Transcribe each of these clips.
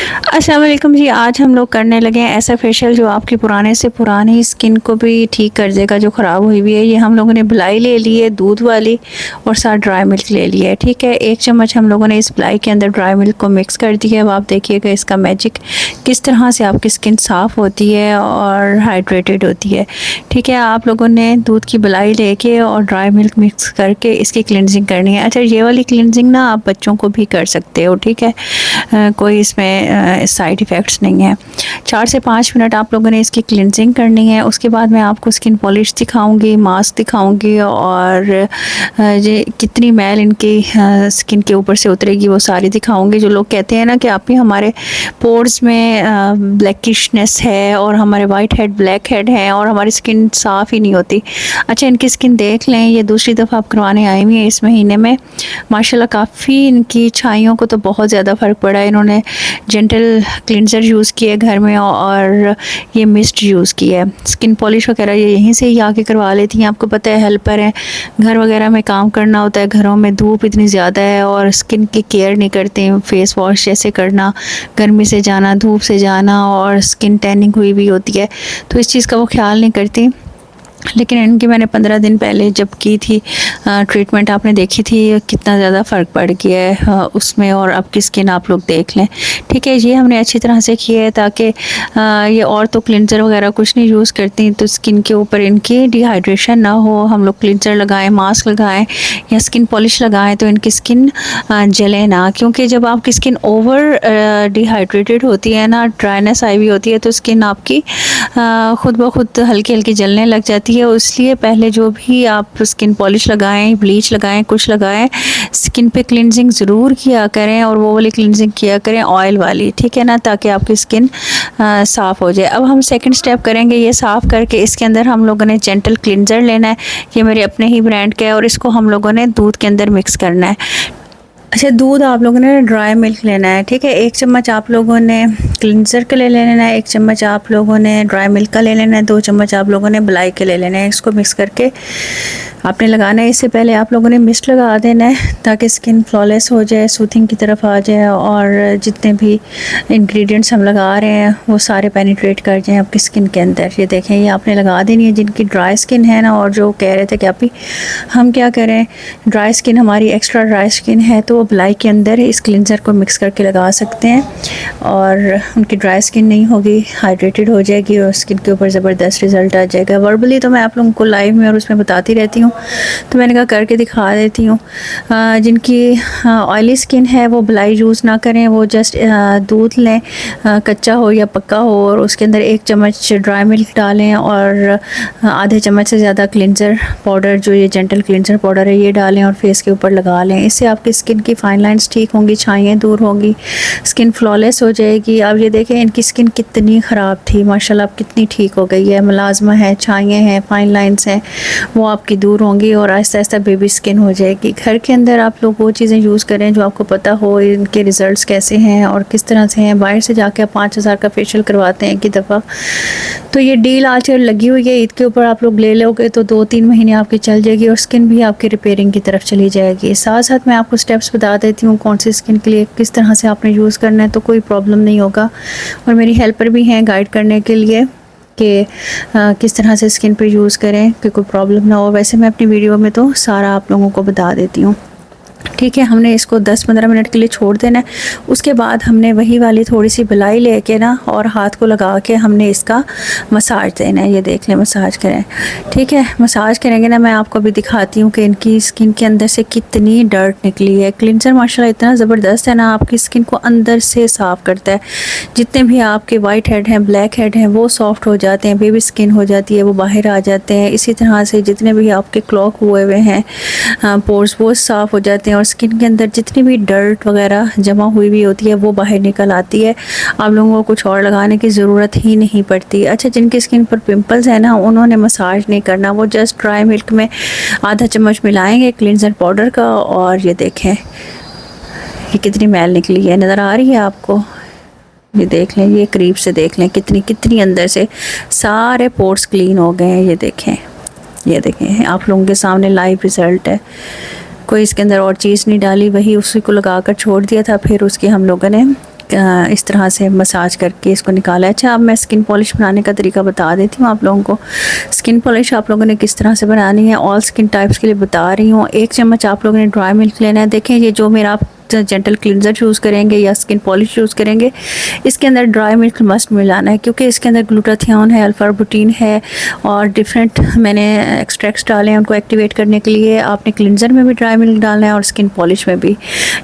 अस्सलाम वालेकुम जी। आज हम लोग करने लगे हैं ऐसा फेशियल जो आपकी पुराने से पुरानी स्किन को भी ठीक कर देगा जो ख़राब हुई हुई है। ये हम लोगों ने बिलाई ले ली है दूध वाली और साथ ड्राई मिल्क ले लिया है। ठीक है, 1 चम्मच हम लोगों ने इस बिलाई के अंदर ड्राई मिल्क को मिक्स कर दिया है। अब आप देखिएगा इसका मैजिक किस तरह से आपकी स्किन साफ़ होती है और हाइड्रेटेड होती है। ठीक है, आप लोगों ने दूध की बिलाई लेके और ड्राई मिल्क मिक्स करके इसकी क्लिनजिंग करनी है। अच्छा, ये वाली क्लिनजिंग ना आप बच्चों को भी कर सकते हो। ठीक है, कोई इसमें साइड इफ़ेक्ट्स नहीं है। 4 से 5 मिनट आप लोगों ने इसकी क्लिनजिंग करनी है। उसके बाद मैं आपको स्किन पॉलिश दिखाऊंगी, मास्क दिखाऊंगी और ये कितनी मैल इनकी स्किन के ऊपर से उतरेगी वो सारी दिखाऊंगी। जो लोग कहते हैं ना कि आप ही हमारे पोर्स में ब्लैकिशनेस है और हमारे वाइट हेड ब्लैक हेड हैं और हमारी स्किन साफ़ ही नहीं होती। अच्छा, इनकी स्किन देख लें, ये दूसरी दफ़ा आप करवाने आई हुई है इस महीने में। माशाल्लाह काफ़ी इनकी छाइयों को तो बहुत ज़्यादा फ़र्क पड़ा है। इन्होंने जेंटल क्लिनज़र यूज़ किया घर में और ये मिस्ट यूज़ किया है। स्किन पॉलिश वगैरह ये यहीं से ही आके करवा लेती हैं। आपको पता है हेल्पर हैं, घर वगैरह में काम करना होता है, घरों में धूप इतनी ज़्यादा है और स्किन की केयर नहीं करते हैं। फेस वॉश जैसे करना, गर्मी से जाना, धूप से जाना और स्किन टैनिंग हुई भी होती है, तो इस चीज़ का वो ख्याल नहीं करती। लेकिन इनकी मैंने 15 दिन पहले जब की थी ट्रीटमेंट, आपने देखी थी कितना ज़्यादा फ़र्क पड़ गया है उसमें, और अब की स्किन आप लोग देख लें। ठीक है, ये हमने अच्छी तरह से किया है ताकि ये और तो क्लिनज़र वगैरह कुछ नहीं यूज़ करती तो स्किन के ऊपर इनकी डिहाइड्रेशन ना हो। हम लोग क्लिनज़र लगाएं, मास्क लगाएं या स्किन पॉलिश लगाएं तो इनकी स्किन जले ना, क्योंकि जब आपकी स्किन ओवर डिहाइड्रेटेड होती है ना, ड्राइनेस आई हुई होती है, तो स्किन आपकी खुद ब खुद हल्की हल्की जलने लग जाती है। इसलिए पहले जो भी आप स्किन पॉलिश लगाएं, ब्लीच लगाएं, कुछ लगाएं, स्किन पे क्लिनजिंग ज़रूर किया करें और वो वाली क्लिनजिंग किया करें ऑयल वाली। ठीक है ना, ताकि आपकी स्किन साफ़ हो जाए। अब हम सेकंड स्टेप करेंगे, ये साफ़ करके इसके अंदर हम लोगों ने जेंटल क्लिनज़र लेना है। ये मेरे अपने ही ब्रांड का है और इसको हम लोगों ने दूध के अंदर मिक्स करना है। अच्छा, दूध आप लोगों ने ड्राई मिल्क लेना है। ठीक है, 1 चम्मच आप लोगों ने क्लिनज़र का ले लेना है, 1 चम्मच आप लोगों ने ड्राई मिल्क का ले लेना है, 2 चम्मच आप लोगों ने बिलाई के ले लेना है। इसको मिक्स करके आपने लगाना है। इससे पहले आप लोगों ने मिस्ट लगा देना है ताकि स्किन फ्लॉलेस हो जाए, सूथिंग की तरफ आ जाए और जितने भी इंग्रेडिएंट्स हम लगा रहे हैं वो सारे पेनिट्रेट कर जाएं आपकी स्किन के अंदर। ये देखें, ये आपने लगा देनी है जिनकी ड्राई स्किन है ना, और जो कह रहे थे कि आप ही हम क्या करें, ड्राई स्किन हमारी एक्स्ट्रा ड्राई स्किन है तो वो बिलाई के अंदर इस क्लिनज़र को मिक्स करके लगा सकते हैं और उनकी ड्राई स्किन नहीं होगी, हाइड्रेटेड हो जाएगी और स्किन के ऊपर ज़बरदस्त रिज़ल्ट आ जाएगा। वर्बली तो मैं आप लोगों को लाइव में और उसमें बताती रहती हूँ, तो मैंने कहा करके दिखा देती हूँ। जिनकी ऑयली स्किन है वो बिलाई यूज़ ना करें, वो जस्ट दूध लें, कच्चा हो या पक्का हो, और उसके अंदर 1 चम्मच ड्राई मिल्क डालें और आधे चम्मच से ज़्यादा क्लिनज़र पाउडर, जो ये जेंटल क्लिनज़र पाउडर है, ये डालें और फेस के ऊपर लगा लें। इससे आपकी स्किन की फाइन लाइंस ठीक होंगी, छाइयाँ दूर होंगी, स्किन फ्लॉलेस हो जाएगी। अब ये देखें इनकी स्किन कितनी ख़राब थी, माशाल्लाह अब कितनी ठीक हो गई है। मलाज़मा है, छाइयाँ हैं, फाइन लाइंस हैं, वो आपकी दूर होंगी और आहिस्ता आहिस्ता बेबी स्किन हो जाएगी। घर के अंदर आप लोग वो चीज़ें यूज़ करें जो आपको पता हो इनके रिज़ल्ट्स कैसे हैं और किस तरह से हैं। बाहर से जाके आप 5000 का फेशियल करवाते हैं एक ही दफ़ा, तो ये डील आजकल लगी हुई है, ईद के ऊपर आप लोग ले लोगे तो 2-3 महीने आपकी चल जाएगी और स्किन भी आपकी रिपेयरिंग की तरफ चली जाएगी। साथ साथ मैं आपको स्टेप्स बता देती हूँ कौन सी स्किन के लिए किस तरह से आपने यूज़ करना है, तो कोई प्रॉब्लम नहीं होगा। और मेरी हेल्पर भी हैं गाइड करने के लिए कि किस तरह से स्किन पे यूज़ करें कि कोई प्रॉब्लम ना हो। वैसे मैं अपनी वीडियो में तो सारा आप लोगों को बता देती हूँ। ठीक है, हमने इसको 10-15 मिनट के लिए छोड़ देना है। उसके बाद हमने वही वाली थोड़ी सी बिलाई लेके ना और हाथ को लगा के हमने इसका मसाज देना है। ये देख लें, मसाज करें। ठीक है, मसाज करेंगे ना, मैं आपको भी दिखाती हूँ कि इनकी स्किन के अंदर से कितनी डर्ट निकली है। क्लिनजर माशाल्लाह इतना ज़बरदस्त है ना, आपकी स्किन को अंदर से साफ़ करता है। जितने भी आपके वाइट हेड हैं, ब्लैक हेड हैं, वो सॉफ्ट हो जाते हैं, बेबी स्किन हो जाती है, वो बाहर आ जाते हैं। इसी तरह से जितने भी आपके क्लॉक हुए हुए हैं पोर्स, वो साफ़ हो जाते हैं और स्किन के अंदर जितनी भी डर्ट वगैरह जमा हुई होती है वो बाहर निकल आती है। आप लोगों को कुछ और लगाने की ज़रूरत ही नहीं पड़ती। अच्छा, जिनकी स्किन पर पिंपल्स है ना, उन्होंने मसाज नहीं करना, वो जस्ट ड्राई मिल्क में आधा चम्मच मिलाएंगे क्लिनजर पाउडर का और ये देखें ये कितनी मैल निकली है, नज़र आ रही है आपको? ये देख लें, ये करीब से देख लें कितनी अंदर से सारे पोर्स क्लीन हो गए हैं। ये देखें आप लोगों के सामने लाइव रिज़ल्ट है। कोई इसके अंदर और चीज़ नहीं डाली, वही उसी को लगा कर छोड़ दिया था, फिर उसकी हम लोगों ने इस तरह से मसाज करके इसको निकाला है। अच्छा, अब मैं स्किन पॉलिश बनाने का तरीका बता देती हूँ आप लोगों को। स्किन पॉलिश आप लोगों ने किस तरह से बनानी है, ऑल स्किन टाइप्स के लिए बता रही हूँ। 1 चम्मच आप लोगों ने ड्राई मिल्क लेना है। देखें, ये जो मेरा आप जेंटल क्लींजर यूज़ करेंगे या स्किन पॉलिश यूज़ करेंगे, इसके अंदर ड्राई मिल्क मस्ट मिलाना है, क्योंकि इसके अंदर ग्लूटाथियोन है, अल्फा बुटीन है और डिफरेंट मैंने एक्सट्रैक्ट्स डाले हैं उनको एक्टिवेट करने के लिए। आपने क्लींजर में भी ड्राई मिल्क डालना है और स्किन पॉलिश में भी।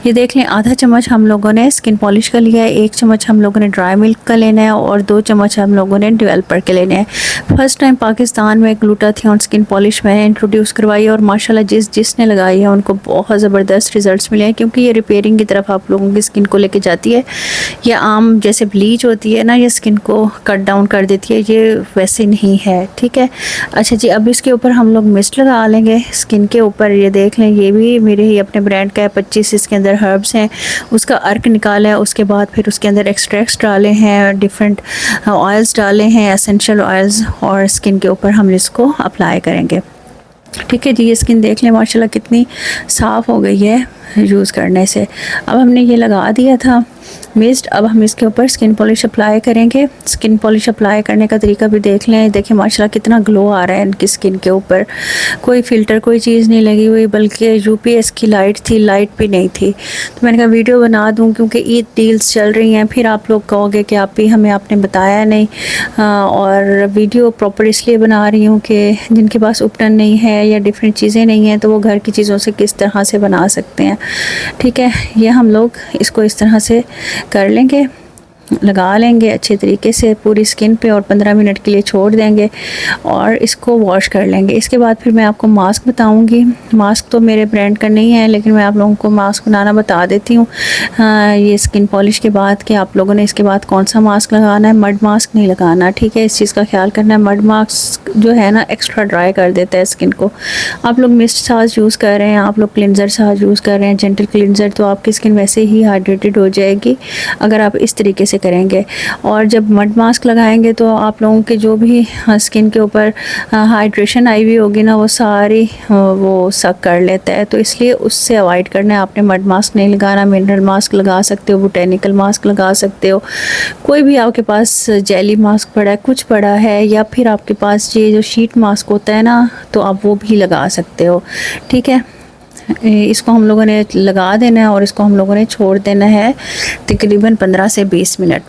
ये देख लें, आधा चम्मच हम लोगों ने स्किन पॉलिश का लिया है, 1 चम्मच हम लोगों ने ड्राई मिल्क का लेना है और 2 चम्मच हम लोगों ने डेवलपर के लेने हैं। फर्स्ट टाइम पाकिस्तान में ग्लूटाथियोन स्किन पॉलिश मैंने इंट्रोड्यूस करवाई और माशाल्लाह जिसने लगाई है उनको बहुत ज़बरदस्त रिजल्ट्स मिले हैं, क्योंकि ये रिपेयरिंग की तरफ आप लोगों की स्किन को लेके जाती है। ये आम जैसे ब्लीच होती है ना, ये स्किन को कट डाउन कर देती है, ये वैसे नहीं है। ठीक है, अच्छा जी, अब इसके ऊपर हम लोग मिस्ट लगा लेंगे स्किन के ऊपर। ये देख लें, ये भी मेरे ही अपने ब्रांड का है, 25 इसके अंदर हर्ब्स हैं, उसका अर्क निकाला है। उसके बाद फिर उसके अंदर एक्सट्रैक्ट्स डाले हैं, डिफरेंट ऑयल्स डाले हैं, एसेंशियल ऑयल्स, और स्किन के ऊपर हम इसको अप्लाई करेंगे। ठीक है जी, ये स्किन देख लें माशाल्लाह कितनी साफ़ हो गई है यूज़ करने से। अब हमने ये लगा दिया था मिस्ट। अब हम इसके ऊपर स्किन पॉलिश अप्लाई करेंगे। स्किन पॉलिश अप्लाई करने का तरीका भी देख लें। देखिए माशाल्लाह कितना ग्लो आ रहा है इनकी स्किन के ऊपर, कोई फ़िल्टर कोई चीज़ नहीं लगी हुई, बल्कि यूपीएस की लाइट थी, लाइट भी नहीं थी। तो मैंने कहा वीडियो बना दूं, क्योंकि ईद डील्स चल रही हैं, फिर आप लोग कहोगे कि आप भी हमें आपने बताया नहीं। और वीडियो प्रॉपर इसलिए बना रही हूँ कि जिनके पास उपकरण नहीं है या डिफरेंट चीज़ें नहीं हैं, तो वो घर की चीज़ों से किस तरह से बना सकते हैं। ठीक है, ये हम लोग इसको इस तरह से कर लेंगे, लगा लेंगे अच्छे तरीके से पूरी स्किन पे और 15 मिनट के लिए छोड़ देंगे और इसको वॉश कर लेंगे। इसके बाद फिर मैं आपको मास्क बताऊंगी। मास्क तो मेरे ब्रांड का नहीं है, लेकिन मैं आप लोगों को मास्क बनाना बता देती हूँ ये स्किन पॉलिश के बाद, कि आप लोगों ने इसके बाद कौन सा मास्क लगाना है। मड मास्क नहीं लगाना, ठीक है, इस चीज़ का ख्याल करना है। मड मास्क जो है ना, एक्स्ट्रा ड्राई कर देता है स्किन को। आप लोग मिस्ट साज यूज़ कर रहे हैं, आप लोग क्लिनज़र साज यूज़ कर रहे हैं, जेंटल क्लिनज़र, तो आपकी स्किन वैसे ही हाइड्रेटेड हो जाएगी अगर आप इस तरीके से करेंगे। और जब मड मास्क लगाएंगे तो आप लोगों के जो भी स्किन के ऊपर हाइड्रेशन आई हुई होगी ना, वो सारी वो सक कर लेता है, तो इसलिए उससे अवॉइड करना है। आपने मड मास्क नहीं लगाना, मिनरल मास्क लगा सकते हो, बोटेनिकल मास्क लगा सकते हो, कोई भी आपके पास जेली मास्क पड़ा है, कुछ पड़ा है, या फिर आपके पास ये जो शीट मास्क होता है ना, तो आप वो भी लगा सकते हो। ठीक है, इसको हम लोगों ने लगा देना है और इसको हम लोगों ने छोड़ देना है तकरीबन 15 से 20 मिनट।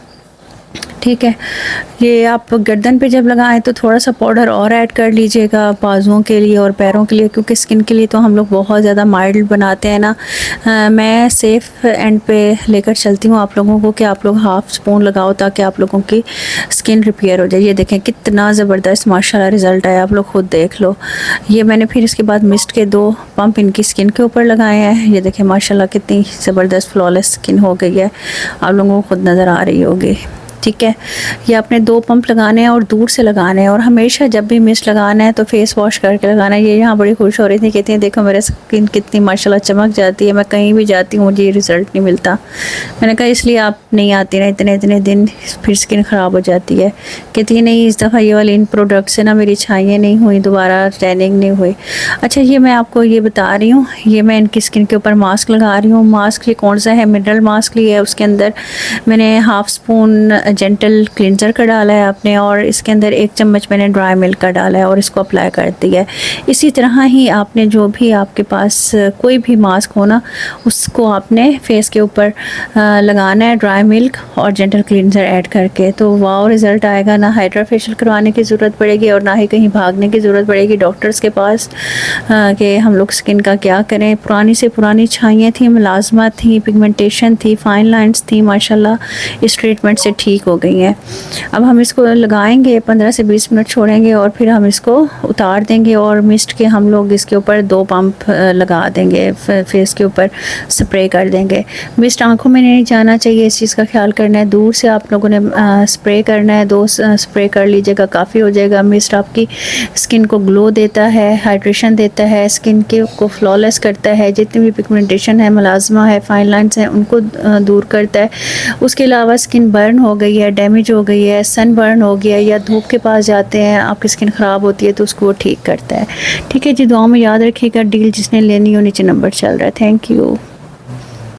ठीक है, ये आप गर्दन पे जब लगाएं तो थोड़ा सा पाउडर और ऐड कर लीजिएगा बाजुओं के लिए और पैरों के लिए, क्योंकि स्किन के लिए तो हम लोग बहुत ज़्यादा माइल्ड बनाते हैं ना। मैं सेफ़ एंड पे लेकर चलती हूँ आप लोगों को कि आप लोग 1/2 स्पून लगाओ ताकि आप लोगों की स्किन रिपेयर हो जाए। ये देखें कितना ज़बरदस्त माशाल्लाह रिज़ल्ट आया, आप लोग खुद देख लो। ये मैंने फिर इसके बाद मिस्ट के 2 पंप इनकी स्किन के ऊपर लगाए हैं। ये देखें माशाल्लाह कितनी ज़बरदस्त फ्लॉलेस स्किन हो गई है, आप लोगों को खुद नज़र आ रही होगी। ठीक है, ये आपने 2 पंप लगाने हैं और दूर से लगाने हैं, और हमेशा जब भी मिस्ट लगाना है तो फेस वॉश करके लगाना है। ये यहाँ बड़ी खुश हो रही थी, कहती हैं देखो मेरा स्किन कितनी माशाल्लाह चमक जाती है, मैं कहीं भी जाती हूँ मुझे ये रिज़ल्ट नहीं मिलता। मैंने कहा इसलिए आप नहीं आती ना इतने दिन, फिर स्किन ख़राब हो जाती है। कहती है नहीं, इस दफ़ा ये वाले इन प्रोडक्ट से ना मेरी छाइयाँ नहीं हुई, दोबारा टैनिंग नहीं हुई। अच्छा, ये मैं आपको ये बता रही हूँ, ये मैं इनकी स्किन के ऊपर मास्क लगा रही हूँ। मास्क ये कौन सा है, मिनरल मास्क लिया है, उसके अंदर मैंने 1/2 स्पून जेंटल क्लिनजर का डाला है आपने, और इसके अंदर 1 चम्मच मैंने ड्राई मिल्क का डाला है और इसको अप्लाई कर दिया है। इसी तरह ही आपने जो भी आपके पास कोई भी मास्क हो ना, उसको आपने फेस के ऊपर लगाना है ड्राई मिल्क और जेंटल क्लिनजर ऐड करके, तो वाओ रिज़ल्ट आएगा। ना हाइड्रा फेशियल करवाने की ज़रूरत पड़ेगी और ना ही कहीं भागने की ज़रूरत पड़ेगी डॉक्टर्स के पास कि हम लोग स्किन का क्या करें। पुरानी से पुरानी छाइयाँ थी, मुलाजमत थी, पिगमेंटेशन थी, फाइन लाइन्स थी, माशाल्लाह इस ट्रीटमेंट से ठीक हो गई हैं। अब हम इसको लगाएंगे, 15 से 20 मिनट छोड़ेंगे और फिर हम इसको उतार देंगे और मिस्ट के हम लोग इसके ऊपर 2 पंप लगा देंगे, फेस के ऊपर स्प्रे कर देंगे। मिस्ट आंखों में नहीं जाना चाहिए, इस चीज़ का ख्याल करना है। दूर से आप लोगों ने स्प्रे करना है, 2 स्प्रे कर लीजिएगा, काफ़ी हो जाएगा। मिस्ट आपकी स्किन को ग्लो देता है, हाइड्रेशन देता है, स्किन के को फ्लॉलेस करता है, जितनी भी पिगमेंटेशन है, मलाजमा है, फाइन लाइन्स हैं, उनको दूर करता है। उसके अलावा स्किन बर्न हो गई है, डैमेज हो गई है, सन बर्न हो गया, या धूप के पास जाते हैं आपकी स्किन ख़राब होती है, तो उसको वो ठीक करता है। ठीक है जी, दुआ में याद रखिएगा। डील जिसने लेनी हो नीचे नंबर चल रहा है। Thank you.